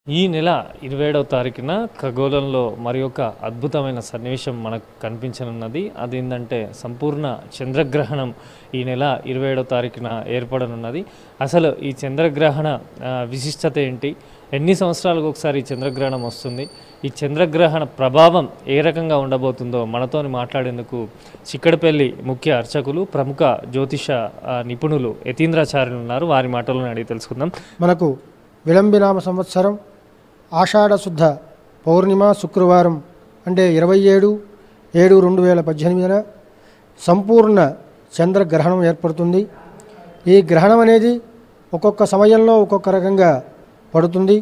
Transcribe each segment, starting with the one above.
ఈ నెల 27వ తారీఖున ఖగోళంలో మరి ఒక అద్భుతమైన సన్నివేశం మనకు కనిపించనున్నది. అదేంటంటే సంపూర్ణ చంద్రగ్రహణం ఈ నెల 27వ తారీఖున ఏర్పడనున్నది. అసలు ఈ చంద్రగ్రహణ విశిష్టత ఏంటి, ఎన్ని సంవత్సరాలకు ఒకసారి ఈ చంద్రగ్రహణం వస్తుంది, ఈ చంద్రగ్రహణ ప్రభావం ఏ రకంగా ఉండబోతుందో మనతో మాట్లాడేందుకు చిక్కడపల్లి ముఖ్య అర్చకులు ప్రముఖ జ్యోతిష నిపుణులు యతీంద్రాచార్యులు ఉన్నారు. వారి మాటలను అడిగి తెలుసుకుందాం. మనకు విలంబినామ సంవత్సరం ఆషాఢ శుద్ధ పౌర్ణిమ శుక్రవారం అంటే 27/7/2018 సంపూర్ణ చంద్రగ్రహణం ఏర్పడుతుంది. ఈ గ్రహణం అనేది ఒక్కొక్క సమయంలో ఒక్కొక్క రకంగా పడుతుంది.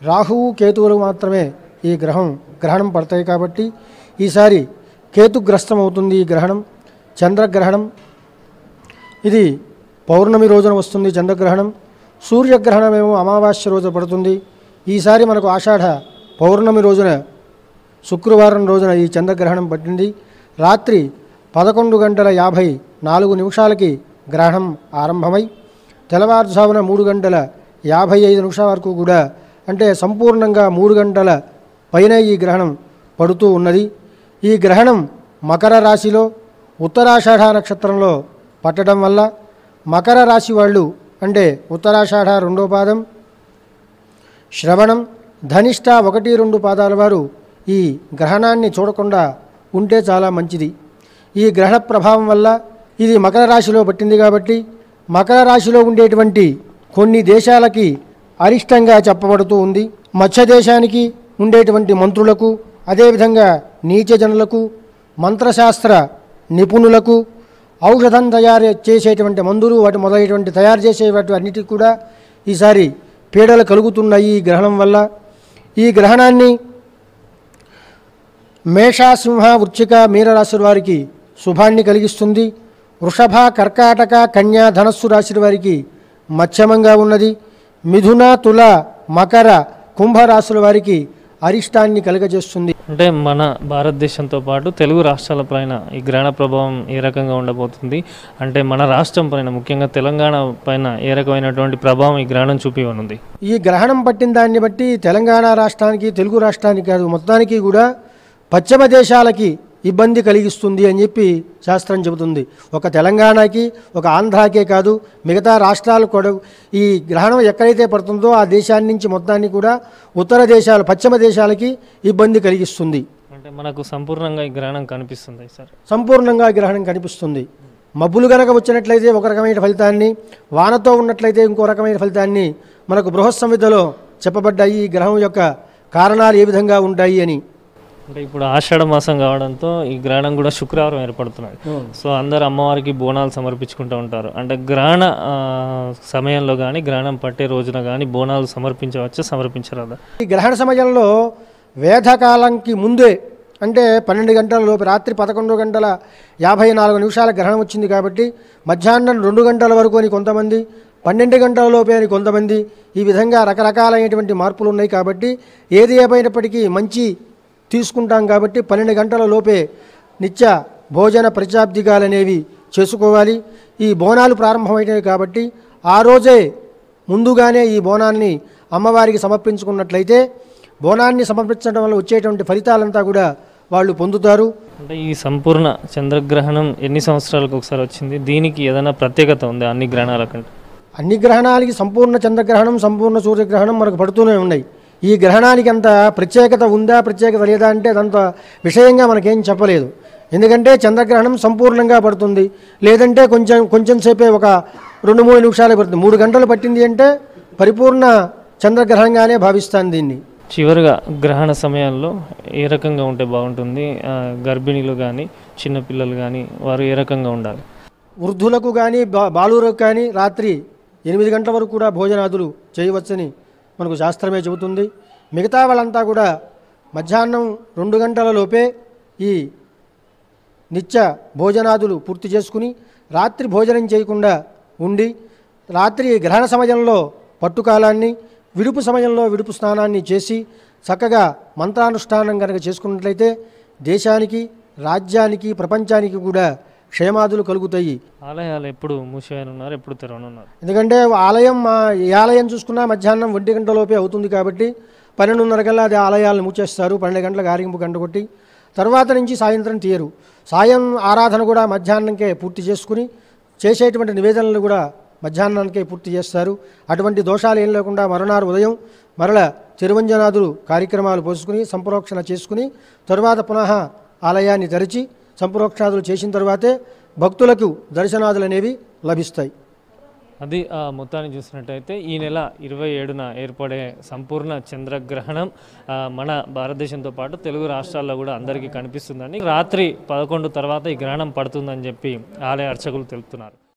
రాహువు కేతువులు మాత్రమే ఈ గ్రహణం పడతాయి కాబట్టి ఈసారి కేతుగ్రస్తం అవుతుంది. ఈ గ్రహణం చంద్రగ్రహణం ఇది పౌర్ణమి రోజున వస్తుంది. చంద్రగ్రహణం సూర్యగ్రహణం ఏమో అమావాస్య రోజు పడుతుంది. ఈసారి మనకు ఆషాఢ పౌర్ణమి రోజున శుక్రవారం రోజున ఈ చంద్రగ్రహణం పట్టింది. రాత్రి 11:54 గ్రహణం ఆరంభమై తెల్లవారుజామున 3:55 వరకు కూడా అంటే సంపూర్ణంగా 3 గంటల పైన ఈ గ్రహణం పడుతూ ఉన్నది. ఈ గ్రహణం మకర రాశిలో ఉత్తరాషాఢ నక్షత్రంలో పట్టడం వల్ల మకర రాశి వాళ్ళు అంటే ఉత్తరాషాఢ 2వ పాదం, శ్రవణం, ధనిష్ట 1-2 పాదాల వారు ఈ గ్రహణాన్ని చూడకుండా ఉంటే చాలా మంచిది. ఈ గ్రహణ ప్రభావం వల్ల ఇది మకర రాశిలో పట్టింది కాబట్టి మకర రాశిలో ఉండేటువంటి కొన్ని దేశాలకి అరిష్టంగా చెప్పబడుతూ ఉంది. మత్స్య దేశానికి ఉండేటువంటి మంత్రులకు, అదేవిధంగా నీచజనులకు, మంత్రశాస్త్ర నిపుణులకు, ఔషధం తయారు చేసేటువంటి మందులు వాటి మొదలైనటువంటి తయారు చేసేవాటి అన్నిటికీ కూడా ఈసారి పీడలు కలుగుతున్నాయి ఈ గ్రహణం వల్ల. ఈ గ్రహణాన్ని మేష, సింహ, వృశ్చిక, మీనరాశుల వారికి శుభాన్ని కలిగిస్తుంది. వృషభ, కర్కాటక, కన్యా, ధనస్సు రాశి వారికి మధ్యమంగా ఉన్నది. మిథున, తుల, మకర, కుంభరాశుల వారికి అరిష్టాన్ని కలుగజేస్తుంది. అంటే మన భారతదేశంతో పాటు తెలుగు రాష్ట్రాల పైన ఈ గ్రహణ ప్రభావం ఏ రకంగా ఉండబోతుంది, అంటే మన రాష్ట్రం పైన ముఖ్యంగా తెలంగాణ పైన ఏ రకమైనటువంటి ప్రభావం ఈ గ్రహణం చూపివనుంది? ఈ గ్రహణం పట్టిన దాన్ని బట్టి తెలంగాణ రాష్ట్రానికి, తెలుగు రాష్ట్రానికి కాదు మొత్తానికి కూడా పశ్చిమ దేశాలకి ఇబ్బంది కలిగిస్తుంది అని చెప్పి శాస్త్రం చెబుతుంది. ఒక తెలంగాణకి, ఒక ఆంధ్రాకే కాదు మిగతా రాష్ట్రాలు కూడా ఈ గ్రహణం ఎక్కడైతే పడుతుందో ఆ దేశాన్ని నుంచి మొత్తాన్ని కూడా ఉత్తర దేశాలు, పశ్చిమ దేశాలకి ఇబ్బంది కలిగిస్తుంది. అంటే మనకు సంపూర్ణంగా ఈ గ్రహణం కనిపిస్తుంది సార్? సంపూర్ణంగా ఈ గ్రహణం కనిపిస్తుంది. మబ్బులు కనుక వచ్చినట్లయితే ఒక రకమైన ఫలితాన్ని, వానతో ఉన్నట్లయితే ఇంకో రకమైన ఫలితాన్ని మనకు బృహత్ సంహితలో చెప్పబడ్డాయి. ఈ గ్రహం యొక్క కారణాలు ఏ విధంగా ఉంటాయి అని. అంటే ఇప్పుడు ఆషాఢ మాసం కావడంతో ఈ గ్రహణం కూడా శుక్రవారం ఏర్పడుతున్నాయి. సో అందరు అమ్మవారికి బోనాలు సమర్పించుకుంటూ ఉంటారు. అంటే గ్రహణ సమయంలో కానీ గ్రహణం పట్టే రోజున కానీ బోనాలు సమర్పించవచ్చా, సమర్పించరాదా? ఈ గ్రహణ సమయంలో వేదకాలంకి ముందే అంటే 12 గంటల లోపు, రాత్రి 11:54 గ్రహణం వచ్చింది కాబట్టి మధ్యాహ్నం 2 గంటల వరకు అని కొంతమంది, 12 గంటల లోపే అని కొంతమంది, ఈ విధంగా రకరకాలైనటువంటి మార్పులు ఉన్నాయి. కాబట్టి ఏది ఏమైనప్పటికీ మంచి తీసుకుంటాం కాబట్టి 12 గంటల లోపే నిత్య భోజన ప్రత్యాబ్దిగాలు అనేవి చేసుకోవాలి. ఈ బోనాలు ప్రారంభమైనవి కాబట్టి ఆ రోజే ముందుగానే ఈ బోనాన్ని అమ్మవారికి సమర్పించుకున్నట్లయితే బోనాన్ని సమర్పించడం వల్ల వచ్చేటువంటి ఫలితాలంతా కూడా వాళ్ళు పొందుతారు. అంటే ఈ సంపూర్ణ చంద్రగ్రహణం ఎన్ని సంవత్సరాలకు ఒకసారి వచ్చింది? దీనికి ఏదైనా ప్రత్యేకత ఉంది అన్ని గ్రహణాల కంటే? అన్ని గ్రహణాలకి సంపూర్ణ చంద్రగ్రహణం, సంపూర్ణ సూర్యగ్రహణం మనకు పడుతూనే ఉన్నాయి. ఈ గ్రహణానికి అంత ప్రత్యేకత ఉందా, ప్రత్యేకత లేదా అంటే అదంత విషయంగా మనకేం చెప్పలేదు. ఎందుకంటే చంద్రగ్రహణం సంపూర్ణంగా పడుతుంది, లేదంటే కొంచెం సేపే ఒక 2-3 నిమిషాలే పడుతుంది. 3 గంటలు పట్టింది అంటే పరిపూర్ణ చంద్రగ్రహణంగానే భావిస్తాను దీన్ని. చివరిగా గ్రహణ సమయంలో ఏ రకంగా ఉంటే బాగుంటుంది? గర్భిణీలు కానీ, చిన్నపిల్లలు కానీ వారు ఏ రకంగా ఉండాలి? వృద్ధులకు కానీ బాలురకు కానీ రాత్రి 8 గంటల వరకు కూడా భోజనాదులు చేయవచ్చని మనకు శాస్త్రమే చెబుతుంది. మిగతా వాళ్ళంతా కూడా మధ్యాహ్నం 2 గంటల లోపే ఈ నిత్య భోజనాదులు పూర్తి చేసుకుని రాత్రి భోజనం చేయకుండా ఉండి రాత్రి గ్రహణ సమయంలో పట్టుకాలాన్ని, విడుపు సమయంలో విడుపు స్నానాన్ని చేసి చక్కగా మంత్రానుష్ఠానం కనుక చేసుకున్నట్లయితే దేశానికి, రాజ్యానికి, ప్రపంచానికి కూడా క్షేమాదులు కలుగుతాయి. ఆలయాలు ఎప్పుడు మూసివేయనున్నారు, ఎప్పుడు తెరవనున్నారు? ఎందుకంటే ఆలయం ఈ ఆలయం చూసుకున్నా మధ్యాహ్నం 1 గంటలోపే అవుతుంది కాబట్టి 12:30 కల్లా అది ఆలయాలను మూచేస్తారు. 12 గంటలకు ఆరింపు గంట కొట్టి తర్వాత నుంచి సాయంత్రం తీయరు. సాయం ఆరాధన కూడా మధ్యాహ్నంకే పూర్తి చేసుకుని చేసేటువంటి నివేదనలు కూడా మధ్యాహ్నానికే పూర్తి చేస్తారు. అటువంటి దోషాలు ఏం లేకుండా మరునాడు ఉదయం మరల తిరువంజనాదులు కార్యక్రమాలు పోసుకుని సంప్రోక్షణ చేసుకుని తరువాత పునః ఆలయాన్ని తెరిచి సంప్రోక్షణాదులు చేసిన తర్వాతే భక్తులకు దర్శనాదులు అనేవి లభిస్తాయి. అది మొత్తాన్ని చూసినట్టయితే ఈ నెల 27న ఏర్పడే సంపూర్ణ చంద్రగ్రహణం మన భారతదేశంతో పాటు తెలుగు రాష్ట్రాల్లో కూడా అందరికీ కనిపిస్తుందని రాత్రి 11 తర్వాత ఈ గ్రహణం పడుతుందని చెప్పి ఆలయ అర్చకులు తెలుపుతున్నారు.